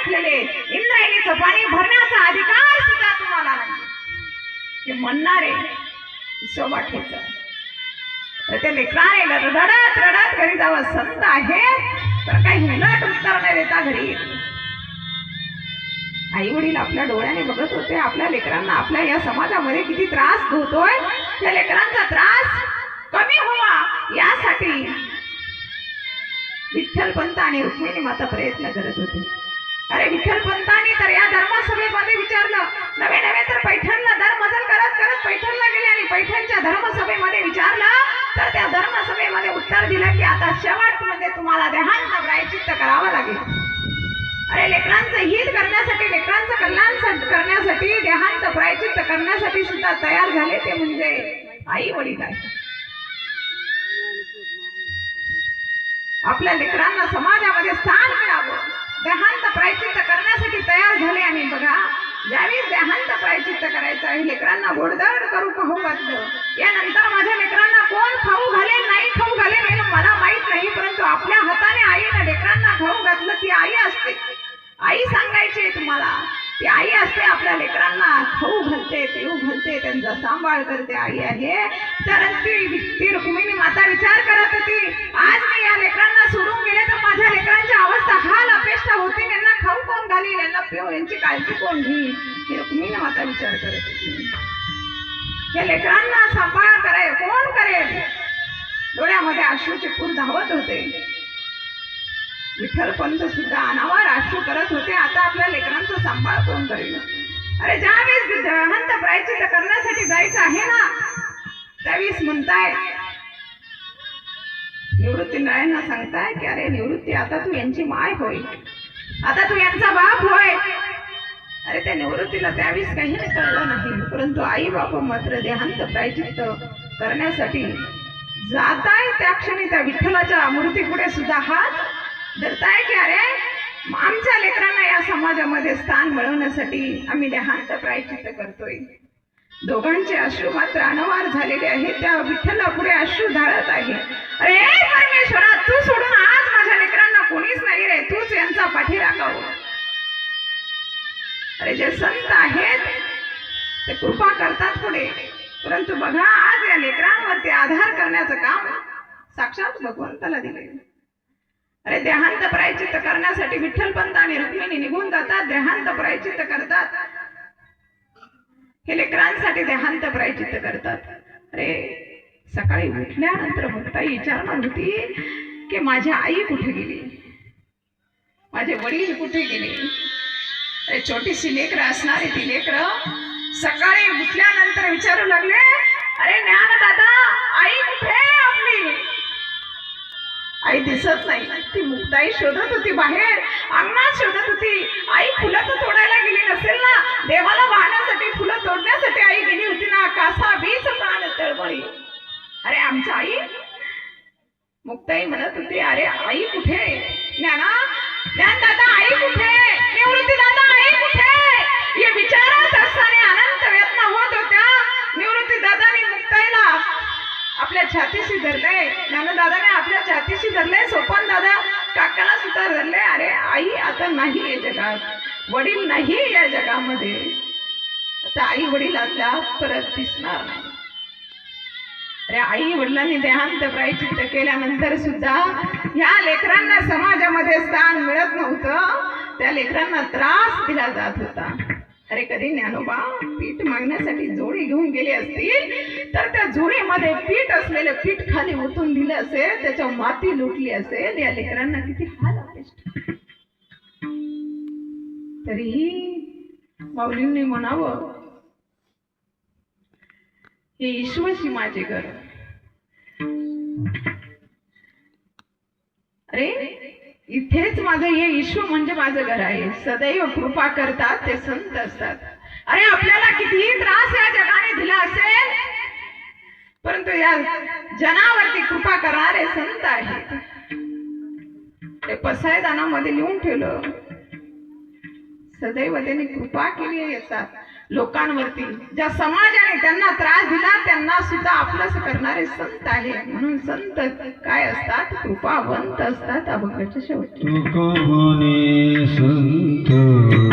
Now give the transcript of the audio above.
उठलेले, इंद्रायणीचं पाणी भरण्याचा अधिकार सुद्धा तुम्हाला नाही. हे म्हणणारे विश्ववाटेचं तर ते लेकराने रडत रडत घरी जावं. संत आहे तर काही उलट उत्तर नाही देता घरी. आई वडील आपल्या डोळ्याने बघत होते आपल्या लेकरांना आपल्या या समाजामध्ये किती त्रास होतोय. त्या लेकरांचा त्रास कमी व्हावा यासाठी विठ्ठलपंत आणि रुक्मिणी माता प्रयत्न करत होते. अरे विठ्ठलपंतांनी तर या धर्मसभेमध्ये विचारलं. नवे नवे तर पैठणला धर्मजल करत करत पैठणला गेले आणि पैठणच्या धर्मसभेमध्ये विचारलं तर त्या धर्मसभेमध्ये उत्तर दिलं की आता शेवटमध्ये तुम्हाला देहांत प्रायश्चित्त करावं लागेल. अरे लेकरांचं हित करण्यासाठी, लेकरांचं कल्याण करण्यासाठी, देहांत प्रायश्चित्त करण्यासाठी सुद्धा तयार झाले ते म्हणजे आई वडील आहे. आपल्या लेकरांना समाजामध्ये स्थान मिळावं, देहांत प्रायश्चित्त करण्यासाठी तयार झाले. आणि बघा ज्यावेळेस देहांत प्रायश्चित्त करायचं आहे लेकरांना गोडधड करू खाऊ घातलं. यानंतर माझ्या लेकरांना कोण खाऊ घालेल नाही खाऊ घालेल हे मला माहित नाही, परंतु आपल्या हाताने आईने लेकरांना खाऊ घातलं ती आई असते. आई सांगायची तुम्हाला ती आई असते. आपल्या लेकरांना खाऊ घालते, पिऊ घालते, त्यांचा सांभाळ करते आई आहे. तर ती रुक्मिणी माता विचार करत होती आज मी या लेकरांना सोडून गेले तर माझ्या लेकरांची अवस्था हाल अपेक्षा होती. यांना खाऊ कोण घालील, यांना पिऊ, यांची काळजी कोण घेईल ही रुक्मिणी माता विचार करत होती. या लेकरांना सांभाळ कराय कोण करेल. डोळ्यामध्ये अश्रूचे पूर धावत होते. विठ्ठलपंत सुद्धा अनावर अश्रू करत होते. आता आपल्या लेकरांचा सांभाळ कोण करेल. अरे ज्यावेळेस देहांत प्रायश्चित्त करण्यासाठी जायचं आहे ना त्यावेळेस म्हणताय निवृत्ती नारायणना सांगताय की अरे निवृत्ती आता तू यांची माय होय, आता तू यांचा बाप होय. अरे त्या निवृत्तीला त्यावेळेस काही कळलं नाही, परंतु आई बाप मात्र देहांत प्रायश्चित्त करण्यासाठी जाताय. त्या क्षणी त्या विठ्ठलाच्या मूर्तीपुढे सुद्धा हात धरताय की अरे आमच्या लेकरांना या समाजामध्ये स्थान मिळवण्यासाठी आम्ही देहांत प्रायश्चित्त करतोय. दोघांचे अश्रू मात्र अनवार झालेले आहे. त्या विठ्ठला पुढे अश्रू ढाळत आहे. अरे परमेश्वरा तू सोडून आज माझ्या लेकरांना कोणीच नाही रे, तूच यांचा पाठीराखा हो. अरे जे संत आहेत ते कृपा करतात पुढे, परंतु बघा आज या लेकरांवरती आधार करण्याचं काम साक्षात भगवंताला दिले. अरे देहांत प्रायश्चित्त करण्यासाठी विठ्ठलपंत आणि रुक्मिणी निघून जातात, देहांत प्रायश्चित्त करतात. हे लेकरांसाठी देहांत प्रायश्चित्त करतात. अरे सकाळी उठल्यानंतर भक्ताई विचारणार होती की माझी आई कुठे गेली, माझे वडील कुठे गेले. अरे छोटीशी लेकरं असणारी ती लेकरं सकाळी उठल्यानंतर विचारू लागले अरे ज्ञानदादा आई कुठे आपली. आई दिसत नाही. ती मुक्ताई शोधत होती, बाहेर अंगणात शोधत होती. आई फुलं तर तोडायला गेली नसेल ना, देवाला वाहण्यासाठी फुलं तोडण्यासाठी आई गेली होती ना. कासा बीस प्राण तळमळी. अरे आमची आई. मुक्ताई म्हणत होती अरे आई कुठे. ज्ञाना ज्ञान दादा आई कुठे, निवृत्ती दादा आई कुठे. हे विचारत असताना अनंत व्यथा होत होत्या. निवृत्ती दादानी मुक्ताईला आपल्या छातीशी धरले, ज्ञानदादाने आपल्या छातीशी धरले, सोपान दादा काकाला सुद्धा धरले. अरे आई आता नाही या जगात, वडील नाही या जगामध्ये, आता आई वडील आता परत दिसणार नाही. अरे आई वडिलांनी देहांत प्रायश्चित्त केल्यानंतर सुद्धा या लेकरांना समाजामध्ये स्थान मिळत नव्हतं. त्या लेकरांना त्रास दिला जात होता. अरे कधी ज्ञानोबा पीठ मागण्यासाठी जोडी घेऊन गेले असतील तर त्या जोडीमध्ये पीठ असलेले पीठ खाली ओतून दिले असेल, त्याच्या माती लुटली असेल. या लेकरांना किती हाल अपेष्ट. तरीही माऊलींनी म्हणावं हे ईश्वरशी माझे घर. अरे इथेच माझं हे ईश्वर म्हणजे माझं घर आहे. सदैव कृपा करतात ते संत असतात. अरे आपल्याला कितीही त्रास या जगाने दिला असेल, परंतु या जनावरती कृपा करणारे संत आहेत. ते पसायदानामध्ये लिहून ठेवलं, सदैव त्यांनी कृपा केली असतात लोकांवरती. ज्या समाजाने त्यांना त्रास दिला त्यांना सुद्धा आपलंच करणारे संत आहे. म्हणून संत काय असतात, कृपावंत असतात. अभंगाच्या शेवटी विठ्ठल